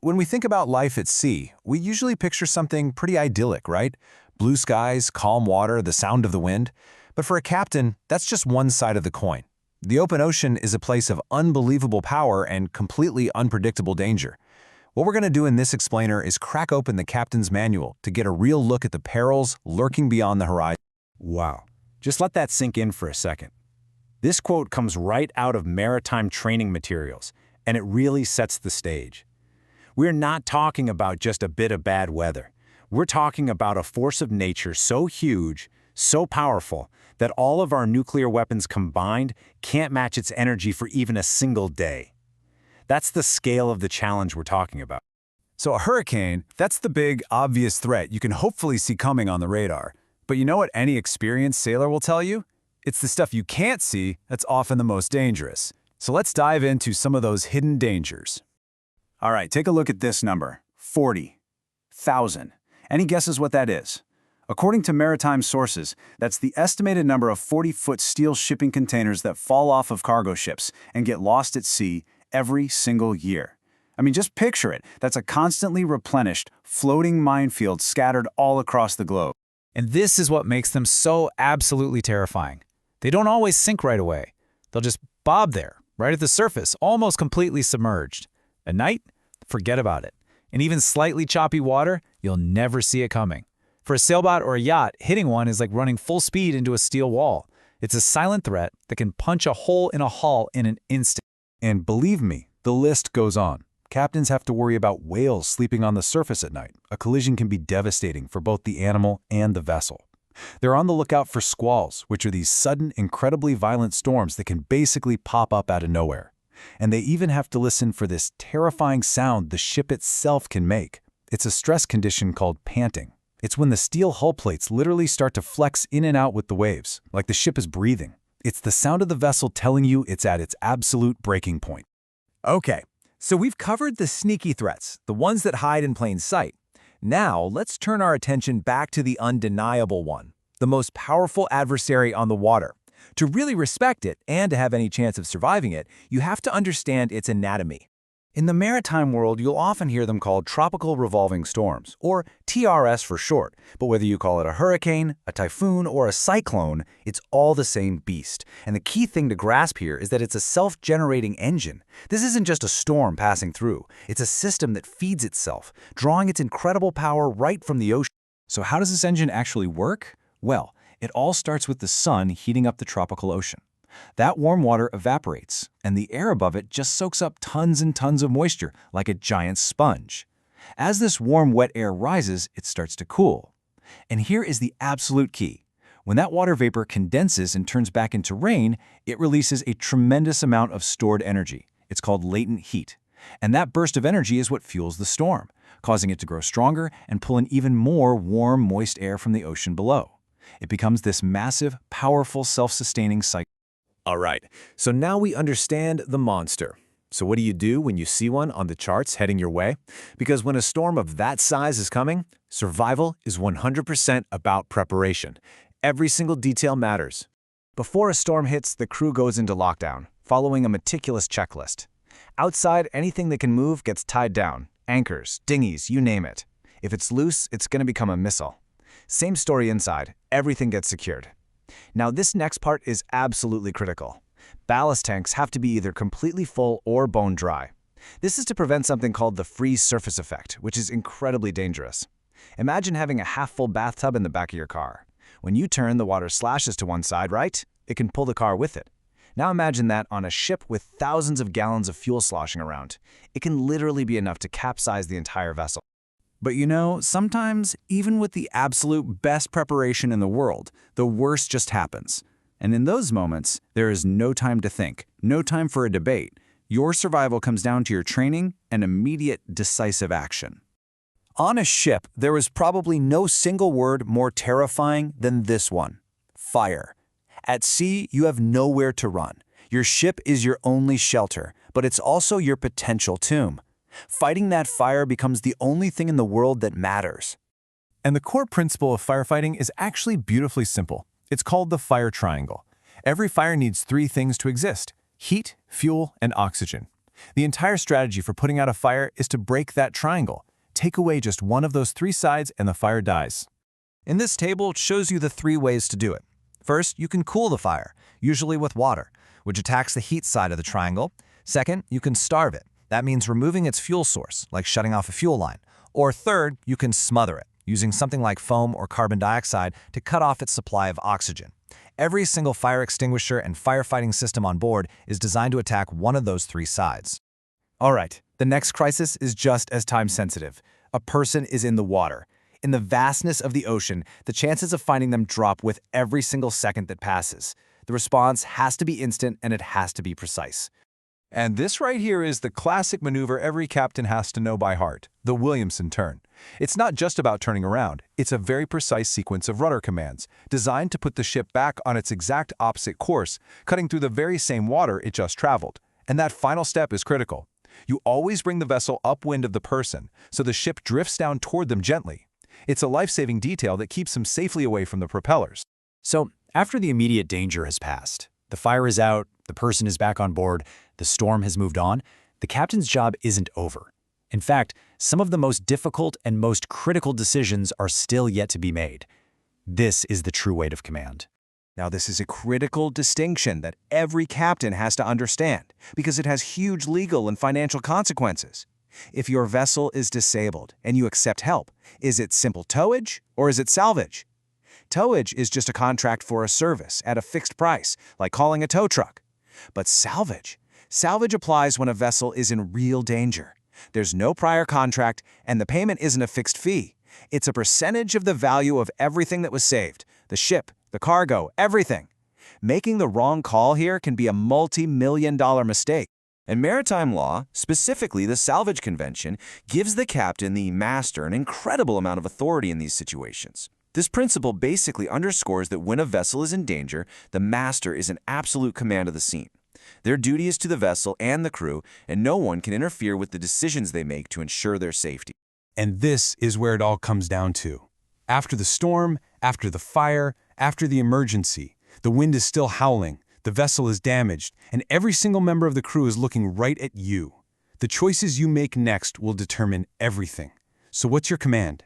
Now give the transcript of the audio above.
When we think about life at sea, we usually picture something pretty idyllic, right? Blue skies, calm water, the sound of the wind. But for a captain, that's just one side of the coin. The open ocean is a place of unbelievable power and completely unpredictable danger. What we're going to do in this explainer is crack open the captain's manual to get a real look at the perils lurking beyond the horizon. Wow. Just let that sink in for a second. This quote comes right out of maritime training materials, and it really sets the stage. We're not talking about just a bit of bad weather. We're talking about a force of nature so huge, so powerful, that all of our nuclear weapons combined can't match its energy for even a single day. That's the scale of the challenge we're talking about. So a hurricane, that's the big, obvious threat you can hopefully see coming on the radar. But you know what any experienced sailor will tell you? It's the stuff you can't see that's often the most dangerous. So let's dive into some of those hidden dangers. All right, take a look at this number, 40,000. Any guesses what that is? According to maritime sources, that's the estimated number of 40-foot steel shipping containers that fall off of cargo ships and get lost at sea every single year. I mean, just picture it. That's a constantly replenished, floating minefield scattered all across the globe. And this is what makes them so absolutely terrifying. They don't always sink right away. They'll just bob there, right at the surface, almost completely submerged. At night, forget about it. In even slightly choppy water, you'll never see it coming. For a sailboat or a yacht, hitting one is like running full speed into a steel wall. It's a silent threat that can punch a hole in a hull in an instant. And believe me, the list goes on. Captains have to worry about whales sleeping on the surface at night. A collision can be devastating for both the animal and the vessel. They're on the lookout for squalls, which are these sudden, incredibly violent storms that can basically pop up out of nowhere. And they even have to listen for this terrifying sound the ship itself can make. It's a stress condition called panting. It's when the steel hull plates literally start to flex in and out with the waves, like the ship is breathing. It's the sound of the vessel telling you it's at its absolute breaking point. Okay, so we've covered the sneaky threats, the ones that hide in plain sight. Now, let's turn our attention back to the undeniable one, the most powerful adversary on the water. To really respect it and to have any chance of surviving it, you have to understand its anatomy. In the maritime world, you'll often hear them called tropical revolving storms, or TRS for short. But whether you call it a hurricane, a typhoon, or a cyclone, it's all the same beast. And the key thing to grasp here is that it's a self-generating engine. This isn't just a storm passing through. It's a system that feeds itself, drawing its incredible power right from the ocean. So how does this engine actually work? Well, it all starts with the sun heating up the tropical ocean. That warm water evaporates, and the air above it just soaks up tons and tons of moisture like a giant sponge. As this warm, wet air rises, it starts to cool. And here is the absolute key. When that water vapor condenses and turns back into rain, it releases a tremendous amount of stored energy. It's called latent heat. And that burst of energy is what fuels the storm, causing it to grow stronger and pull in even more warm, moist air from the ocean below. It becomes this massive, powerful, self-sustaining cycle. All right, so now we understand the monster. So what do you do when you see one on the charts heading your way? Because when a storm of that size is coming, survival is 100% about preparation. Every single detail matters. Before a storm hits, the crew goes into lockdown, following a meticulous checklist. Outside, anything that can move gets tied down. Anchors, dinghies, you name it. If it's loose, it's going to become a missile. Same story inside. Everything gets secured. Now, this next part is absolutely critical. Ballast tanks have to be either completely full or bone dry. This is to prevent something called the freeze surface effect, which is incredibly dangerous. Imagine having a half-full bathtub in the back of your car. When you turn, the water slashes to one side, right? It can pull the car with it. Now imagine that on a ship with thousands of gallons of fuel sloshing around. It can literally be enough to capsize the entire vessel. But sometimes, even with the absolute best preparation in the world, the worst just happens. And in those moments, there is no time to think, no time for a debate. Your survival comes down to your training and immediate, decisive action. On a ship, there is probably no single word more terrifying than this one: fire. At sea, you have nowhere to run. Your ship is your only shelter, but it's also your potential tomb. Fighting that fire becomes the only thing in the world that matters. And the core principle of firefighting is actually beautifully simple. It's called the fire triangle. Every fire needs three things to exist: heat, fuel, and oxygen. The entire strategy for putting out a fire is to break that triangle. Take away just one of those 3 sides and the fire dies. In this table, it shows you the 3 ways to do it. First, you can cool the fire, usually with water, which attacks the heat side of the triangle. Second, you can starve it. That means removing its fuel source, like shutting off a fuel line. Or third, you can smother it, using something like foam or carbon dioxide to cut off its supply of oxygen. Every single fire extinguisher and firefighting system on board is designed to attack one of those 3 sides. All right, the next crisis is just as time-sensitive. A person is in the water. In the vastness of the ocean, the chances of finding them drop with every single second that passes. The response has to be instant and it has to be precise. And this right here is the classic maneuver every captain has to know by heart, the Williamson turn. It's not just about turning around, it's a very precise sequence of rudder commands, designed to put the ship back on its exact opposite course, cutting through the very same water it just traveled. And that final step is critical. You always bring the vessel upwind of the person, so the ship drifts down toward them gently. It's a life-saving detail that keeps them safely away from the propellers. So, after the immediate danger has passed, the fire is out, the person is back on board, the storm has moved on, the captain's job isn't over. In fact, some of the most difficult and most critical decisions are still yet to be made. This is the true weight of command. Now, this is a critical distinction that every captain has to understand because it has huge legal and financial consequences. If your vessel is disabled and you accept help, is it simple towage or is it salvage? Towage is just a contract for a service at a fixed price, like calling a tow truck. But salvage applies when a vessel is in real danger. There's no prior contract and the payment isn't a fixed fee. It's a percentage of the value of everything that was saved, the ship, the cargo, everything. Making the wrong call here can be a multi-million-dollar mistake. And maritime law, specifically the Salvage Convention, gives the captain, the master, an incredible amount of authority in these situations. This principle basically underscores that when a vessel is in danger, the master is in absolute command of the scene. Their duty is to the vessel and the crew, and no one can interfere with the decisions they make to ensure their safety. And this is where it all comes down to. After the storm, after the fire, after the emergency, the wind is still howling, the vessel is damaged, and every single member of the crew is looking right at you. The choices you make next will determine everything. So what's your command?